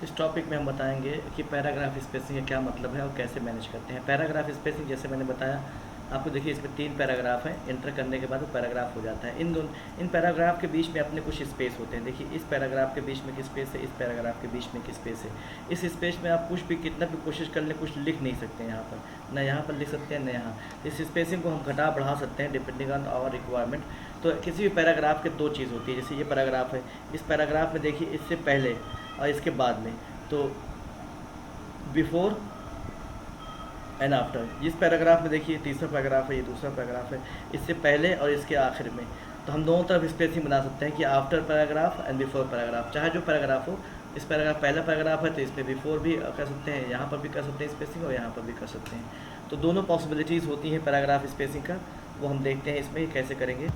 इस टॉपिक में हम बताएंगे कि पैराग्राफ स्पेसिंग का क्या मतलब है और कैसे मैनेज करते हैं। पैराग्राफ स्पेसिंग जैसे मैंने बताया आपको, देखिए इसमें 3 पैराग्राफ हैं। एंटर करने के बाद वो पैराग्राफ हो जाता है। इन पैराग्राफ के बीच में अपने कुछ स्पेस होते हैं। देखिए इस पैराग्राफ के बीच में किस स्पेस है, इस पैराग्राफ के बीच में किस स्पेस है। इस स्पेस में आप कुछ भी कितना भी कोशिश कर लें कुछ लिख नहीं सकते हैं। यहाँ पर ना यहाँ पर लिख सकते हैं न यहाँ। इस स्पेसिंग को हम घटा बढ़ा सकते हैं डिपेंडिंग ऑन आवर रिक्वायरमेंट। तो किसी भी पैराग्राफ के 2 चीज़ होती है। जैसे ये पैराग्राफ है, इस पैराग्राफ में देखिए इससे पहले और इसके बाद में, तो बिफोर एंड आफ्टर। इस पैराग्राफ में देखिए तीसरा पैराग्राफ है, ये दूसरा पैराग्राफ है, इससे पहले और इसके आखिर में। तो हम दोनों तरफ स्पेसिंग बना सकते हैं कि after paragraph and before paragraph, चाहे जो पैराग्राफ हो। इस पैराग्राफ पहला पैराग्राफ है तो इसमें बिफोर भी कर सकते हैं, यहाँ पर भी कर सकते हैं स्पेसिंग और यहाँ पर भी कर सकते हैं। तो दोनों पॉसिबिलिटीज़ होती हैं पैराग्राफ स्पेसिंग का, वो हम देखते हैं इसमें कैसे करेंगे।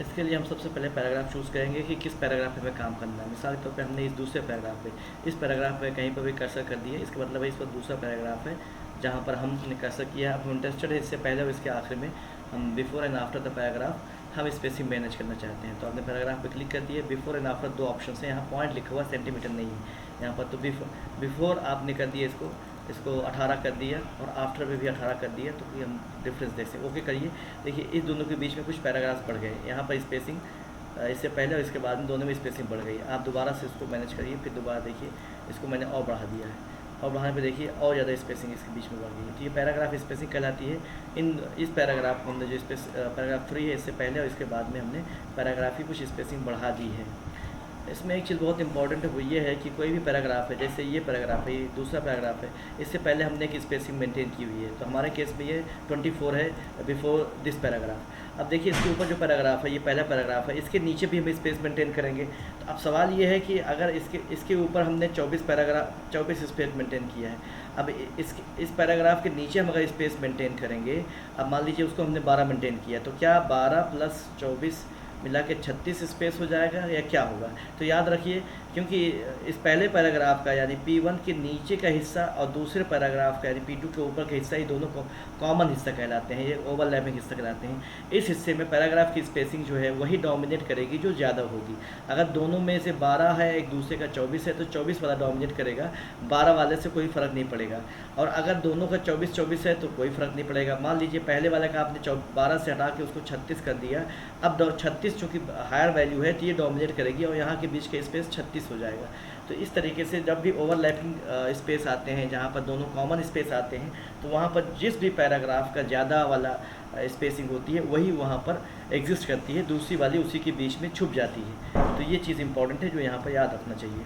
इसके लिए हम सबसे पहले पैराग्राफ चूज़ करेंगे कि किस पैराग्राफ पे हमें काम करना है। मिसाल के तौर पे हमने इस दूसरे पैराग्राफ पे, इस पैराग्राफ पे कहीं पर भी कर्सर कर दिए, इसका मतलब है इस पर दूसरा पैराग्राफ है जहाँ पर हमने कर्सर किया। अब हम इंटरेस्टेड है इससे पहले और इसके आखिर में, हम before and after the paragraph हम स्पेसिंग मैनेज करना चाहते हैं। तो आपने पैराग्राफ पे क्लिक कर दिए, बिफोर एंड आफ्टर 2 ऑप्शन हैं। यहाँ पॉइंट लिखा हुआ, सेंटीमीटर नहीं है यहाँ पर। तो बिफोर आपने कर दिया, इसको 18 कर दिया और आफ्टर में भी 18 कर दिया। तो ये हम डिफरेंस देख सकते। ओके करिए। देखिए इस दोनों के बीच में कुछ पैराग्राफ्स बढ़ गए। यहाँ पर स्पेसिंग इससे पहले और इसके बाद में दोनों में स्पेसिंग बढ़ गई। आप दोबारा से इसको मैनेज करिए, फिर दोबारा देखिए इसको मैंने और बढ़ा दिया है, और बढ़ाने पे देखिए और ज़्यादा स्पेसिंग इसके बीच में बढ़ गई है। तो ये पैराग्राफ स्पेसिंग कहलाती है। इस पैराग्राफ में हमने जो पैराग्राफ 3 है, इससे पहले और इसके बाद में हमने पैराग्राफ की कुछ स्पेसिंग बढ़ा दी है। इसमें एक चीज़ बहुत इंपॉर्टेंट है, वो ये है कि कोई भी पैराग्राफ है, जैसे ये पैराग्राफ है, ये दूसरा पैराग्राफ है, इससे पहले हमने एक स्पेसिंग मेंटेन की हुई है। तो हमारे केस में ये 24 है बिफोर दिस पैराग्राफ। अब देखिए इसके ऊपर जो पैराग्राफ है, ये पहला पैराग्राफ है, इसके नीचे भी हम स्पेस मेंटेन करेंगे। तो अब सवाल ये है कि अगर इसके ऊपर हमने 24 स्पेस मेंटेन किया है, अब इस पैराग्राफ के नीचे हम अगर स्पेस मेंटेन करेंगे, अब मान लीजिए उसको हमने 12 मेंटेन किया, तो क्या 12 + 24 मिला के 36 स्पेस हो जाएगा या क्या होगा? तो याद रखिए, क्योंकि इस पहले पैराग्राफ का यानी P1 के नीचे का हिस्सा और दूसरे पैराग्राफ का यानी P2 के ऊपर का हिस्सा, ये दोनों कॉमन हिस्सा कहलाते हैं, ये ओवरलैपिंग हिस्सा कहलाते हैं। इस हिस्से में पैराग्राफ की स्पेसिंग जो है वही डोमिनेट करेगी जो ज़्यादा होगी। अगर दोनों में से 12 है, एक दूसरे का 24 है, तो 24 वाला डोमिनेट करेगा, 12 वाले से कोई फ़र्क नहीं पड़ेगा। और अगर दोनों का 24 है तो कोई फ़र्क नहीं पड़ेगा। मान लीजिए पहले वाले का आपने 12 से हटा के उसको 36 कर दिया, अब 36 चूँकि हायर वैल्यू है तो ये डोमिनेट करेगी और यहाँ के बीच का स्पेस 36 हो जाएगा। तो इस तरीके से जब भी ओवरलैपिंग स्पेस आते हैं, जहाँ पर दोनों कॉमन स्पेस आते हैं, तो वहाँ पर जिस भी पैराग्राफ का ज़्यादा वाला स्पेसिंग होती है वही वहाँ पर एग्जिस्ट करती है, दूसरी वाली उसी के बीच में छुप जाती है। तो ये चीज़ इंपॉर्टेंट है जो यहाँ पर याद रखना चाहिए।